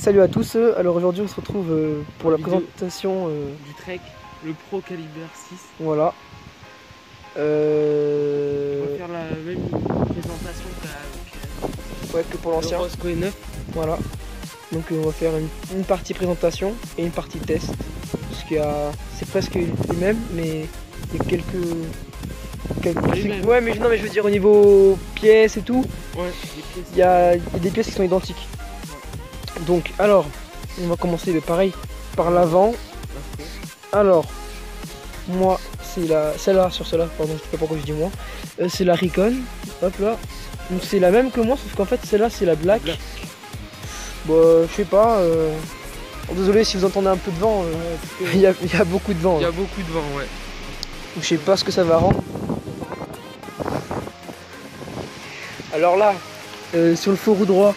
Salut à tous, alors aujourd'hui on se retrouve pour la présentation du Trek, le Pro Caliber 6. Voilà. On va faire la même présentation que pour l'ancien. le Roscoe 9. Voilà. Donc on va faire une partie présentation et une partie test. Parce qu'il y a. C'est presque les mêmes, mais il y a quelques. Ouais, mais non, mais je veux dire au niveau pièces et tout. Ouais, il y a des pièces qui sont identiques. Ouais. Donc alors, on va commencer pareil par l'avant. Alors, moi, c'est celle-là, pardon, je sais pas pourquoi je dis moi. C'est la Recon, hop là. Donc c'est la même que moi, sauf qu'en fait celle-là c'est la Black. Bon, je sais pas. Désolé si vous entendez un peu de vent, il y a beaucoup de vent. Il y a beaucoup de vent, ouais. Je sais pas ce que ça va rendre. Alors là, sur le faux roue droit,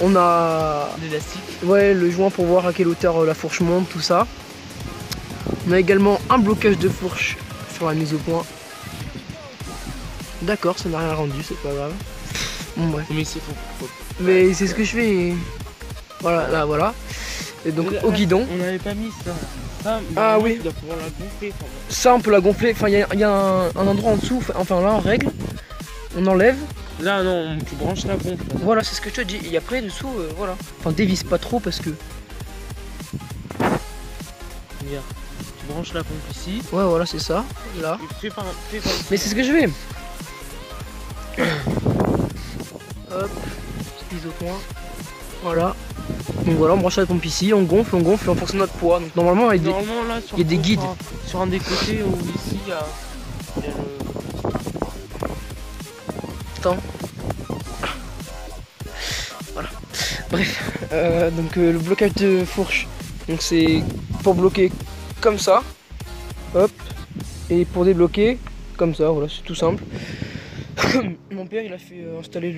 on a l'élastique. Ouais, le joint pour voir à quelle hauteur la fourche monte, tout ça. On a également un blocage de fourche sur la mise au point. D'accord, ça n'a rien rendu, c'est pas grave. Bon, bref. Mais c'est ce que je fais. Voilà, là, voilà. Et donc au guidon. On n'avait pas mis ça. Ah oui. On doit pouvoir la gonfler. Ça, on peut la gonfler. Enfin, il y a un endroit en dessous. Enfin, là, en règle. On enlève. Là, non, tu branches la pompe. Là. Voilà, c'est ce que je te dis. Et après, dessous, voilà. Enfin, dévisse pas trop parce que. Regarde. Tu branches la pompe ici. Ouais, voilà, c'est ça. Là. Mais c'est ce que je vais. Hop, mise au point. Voilà. Donc voilà, on branche la pompe ici, on gonfle en fonction de notre poids. Donc normalement, il y a des guides. Sur un des côtés ou ici, il y a le... Attends. Voilà. Bref, donc le blocage de fourche. Donc c'est pour bloquer comme ça. Hop. Et pour débloquer comme ça, voilà, c'est tout simple. Mon père il a fait installer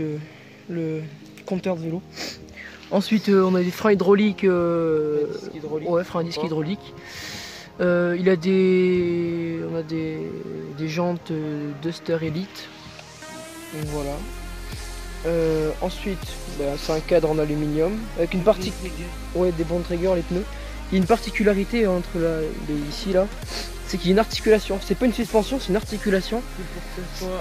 le compteur de vélo. Ensuite on a des freins hydrauliques, ouais, freins à disque hydraulique. On a des jantes Duster Elite. Donc voilà. Ensuite c'est un cadre en aluminium avec une partie, ouais, des bons trigger, les pneus. Il y a une particularité entre ici là. C'est qu'il y a une articulation, c'est pas une suspension, c'est une articulation.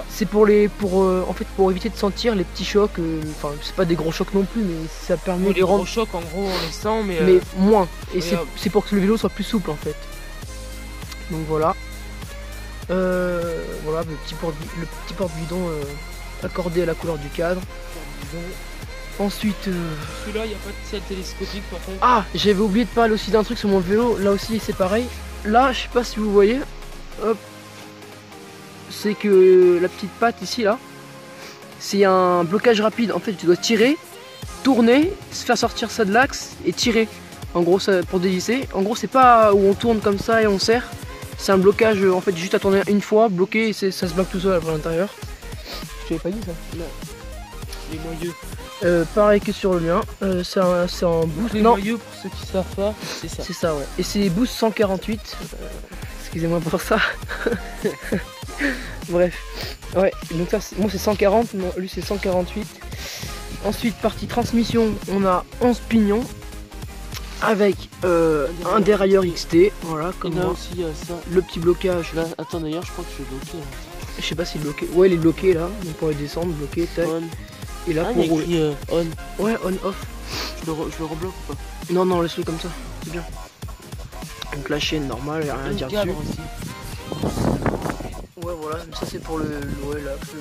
C'est pour en fait pour éviter de sentir les petits chocs, enfin c'est pas des gros chocs non plus, mais ça permet de rendre. Les gros chocs en gros on les sent mais moins. Et c'est pour que le vélo soit plus souple en fait. Donc voilà. Voilà le petit porte-guidon accordé à la couleur du cadre. Ensuite celui-là il n'y a pas de ciel télescopique par contre. Ah, j'avais oublié de parler aussi d'un truc sur mon vélo, là aussi c'est pareil. Là, je sais pas si vous voyez, hop, c'est que la petite patte ici, là, c'est un blocage rapide. En fait, tu dois tirer, tourner, se faire sortir ça de l'axe et tirer. En gros, ça pour dévisser. En gros, c'est pas où on tourne comme ça et on serre. C'est un blocage, en fait, juste à tourner une fois, bloqué et ça se bloque tout seul après l'intérieur. Je t'avais pas dit ça? Non. Les noyaux. Pareil que sur le mien, c'est un boost. Les noyaux, pour ceux qui savent pas, c'est ça. C'est ça, ouais. Et c'est boost 148. Excusez-moi pour ça. Bref. Ouais, donc ça, moi c'est 140, non, lui c'est 148. Ensuite, partie transmission, on a 11 pignons. Avec un dérailleur XT. Voilà, comme moi. Aussi, ça. Le petit blocage. Là, attends, d'ailleurs, je crois que je suis bloqué. Là. Je sais pas s'il est bloqué. Ouais, il est bloqué là. Donc pour les descendre, bloqué, tac. On. Et là pour rouler. On. Ouais, on, off. Je le rebloque ou pas? Non, non, laisse-le comme ça. C'est bien. Donc la chaîne normale, il n'y a rien à dire dessus. Aussi. Ouais, voilà, ça c'est pour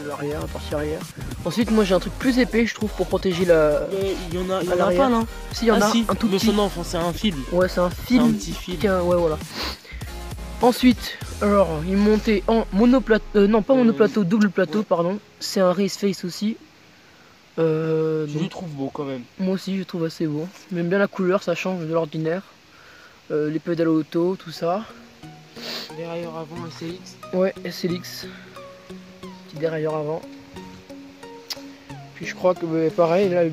l'arrière, la partie arrière. Ensuite, moi j'ai un truc plus épais, je trouve, pour protéger la. Il y en a pas, non? Si, il y en a un tout petit. Non, c'est un fil. Ouais, c'est un fil. Un petit fil. Ouais, voilà. Ensuite, alors, il montait en monoplateau, non pas monoplateau, double plateau, ouais. Pardon. C'est un race face aussi. Je le trouve beau quand même. Moi aussi, je le trouve assez beau. J'aime bien la couleur, ça change de l'ordinaire. Les pédales auto, tout ça. Dérailleur avant SLX. Ouais, SLX. Petit dérailleur avant. Puis je crois que pareil, là, le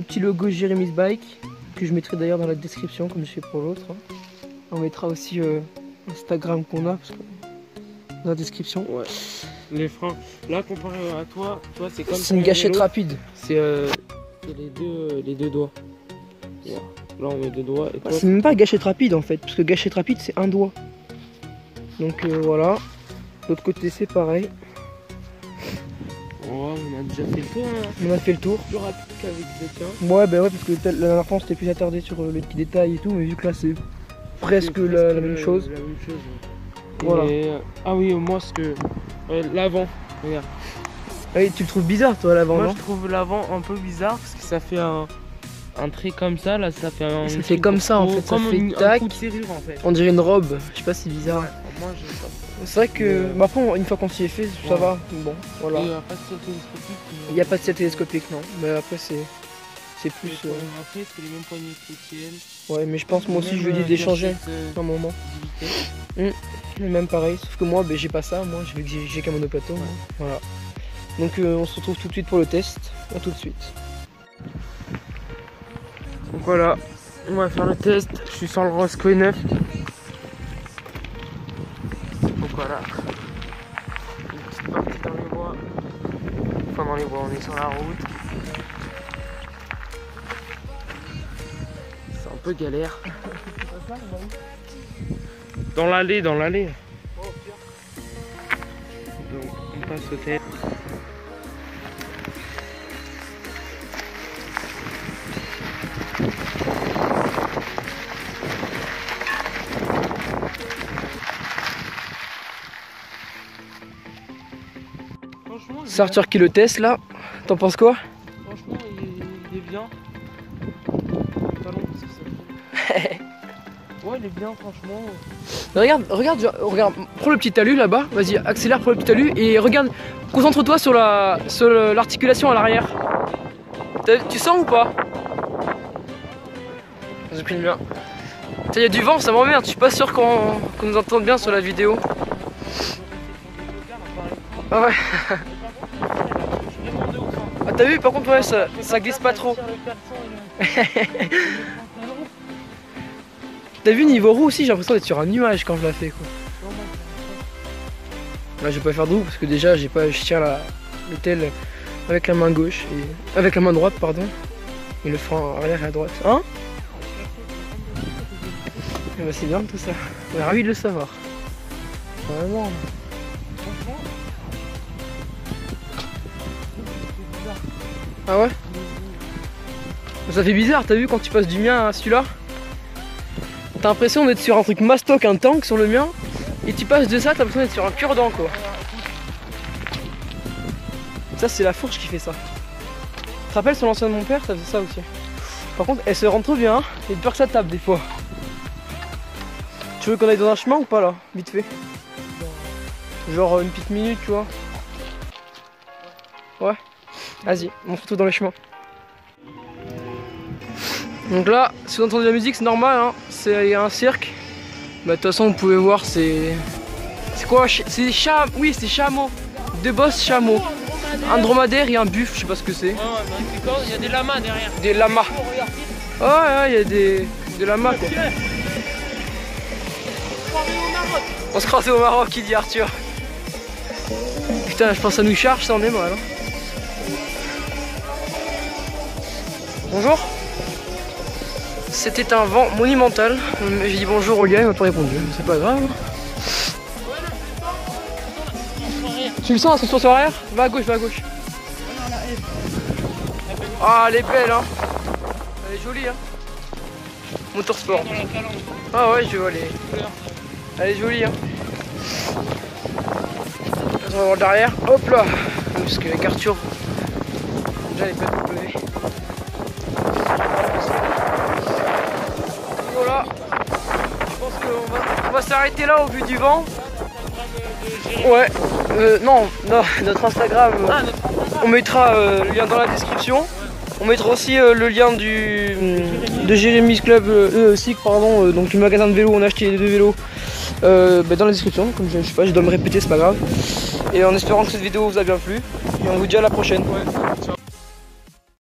petit logo Jérémy's Bike, que je mettrai d'ailleurs dans la description comme je fais pour l'autre. On mettra aussi Instagram qu'on a parce que dans la description. Ouais. Les freins, là comparé à toi c'est comme. C'est une gâchette rapide. C'est C'est les deux doigts. Voilà. Là on met 2 doigts et toi. C'est même pas gâchette rapide en fait, parce que gâchette rapide c'est un doigt. Donc voilà. L'autre côté c'est pareil. Oh, on a déjà fait le tour. Hein. On a fait le tour. Plus rapide qu'avec le tien. Ouais, bah ouais, parce que la dernière fois on s'était plus attardé sur les petits détails et tout, mais vu que là c'est presque la même chose. La même chose. Voilà. Et, ah oui, moi ce que. L'avant, regarde. Oui, tu le trouves bizarre toi l'avant, Moi non? je trouve l'avant un peu bizarre parce que ça fait un trait comme ça, là ça fait un. Ça fait comme ça en fait, ça comme fait un tac. coup de serrure en fait. On dirait une robe, je sais pas si c'est bizarre. Ouais, moi j'aime pas. C'est vrai que, bah après une fois qu'on s'y est fait, ça Ouais. va. Bon, voilà. Et pas de ciel télescopique. Il n'y a pas de ciel télescopique, non. Mais après c'est plus. Après c'est les mêmes poignées que les tiennes. Ouais, mais je pense moi aussi Même, je lui dis d'échanger gâchette, un moment. vitesse. Mais même pareil, sauf que moi j'ai pas ça, moi j'ai qu'un monoplateau. Ouais. Voilà. Donc on se retrouve tout de suite pour le test. À tout de suite. Donc voilà, on va faire le test. Je suis sur le Roscoe 9. Donc voilà. Une petite partie dans les bois. Enfin dans les bois, on est sur la route. C'est un peu galère. Dans l'allée, Donc on passe au test. Franchement, C'est Arthur qui le teste là. T'en penses quoi? Franchement, il est bien. Talon, parce que ça fait. Ouais, il est bien, franchement. Regarde, prends le petit talus là-bas. Vas-y, accélère, prends le petit talus et regarde. Concentre-toi sur l'articulation à l'arrière. Tu sens ou pas? J'ai pris le mien. Il y a du vent, ça m'emmerde. Je suis pas sûr qu'on nous entende bien sur la vidéo. Ah ouais. Ah t'as vu, par contre ouais, ça glisse pas trop. T'as vu niveau roue aussi, j'ai l'impression d'être sur un nuage quand je la fais quoi. Là je vais pas faire de roue parce que déjà je tiens le tel avec la main gauche et avec la main droite pardon. Et le frein arrière et à droite. Hein? Eh ben, c'est bien tout ça. On est ravis de le savoir. Vraiment. Ah ouais? Ça fait bizarre, t'as vu quand tu passes du mien à celui-là? T'as l'impression d'être sur un truc mastoc, un tank sur le mien, et tu passes de ça, t'as l'impression d'être sur un cure-dent quoi. Ça c'est la fourche qui fait ça. Tu te rappelles sur l'ancien de mon père, ça faisait ça aussi. Par contre elle se rend trop bien, et peur que ça tape des fois. Tu veux qu'on aille dans un chemin ou pas là? Vite fait. Genre une petite minute tu vois. Ouais. Vas-y, on se retrouve dans les chemins. Donc là, si vous entendez la musique, c'est normal, hein. Il y a un cirque. Bah, de toute façon, vous pouvez voir, c'est quoi? C'est des chats. Oui, c'est chameaux. Deux bosses chameaux. Un dromadaire et un buffle, je sais pas ce que c'est. Il y a des lamas derrière. Des lamas. Ouais, il y a des lamas quoi. On se croisait au Maroc, il dit Arthur. Putain, je pense que ça nous charge, ça en est mal. Hein. Bonjour. C'était un vent monumental. J'ai dit bonjour au gars, il m'a pas répondu. C'est pas grave. Tu le sens, ascension sur l'arrière? Va à gauche, va à gauche. Ah, elle est belle, hein. Elle est jolie, hein. Motorsport. Ah ouais, je vois les. Elle est jolie, hein. On va voir derrière. Hop là. Parce qu'avec Arthur, déjà les pattes de lever. Voilà. Je pense qu'on va s'arrêter là au vu du vent. Ouais. Non, notre Instagram. On mettra le lien dans la description. On mettra aussi le lien de Jérémy's Club Cycle, pardon, donc le magasin de vélo où on a acheté les deux vélos dans la description. Comme je sais pas, je dois me répéter, c'est pas grave. Et en espérant que cette vidéo vous a bien plu. Et on vous dit à la prochaine. Ouais.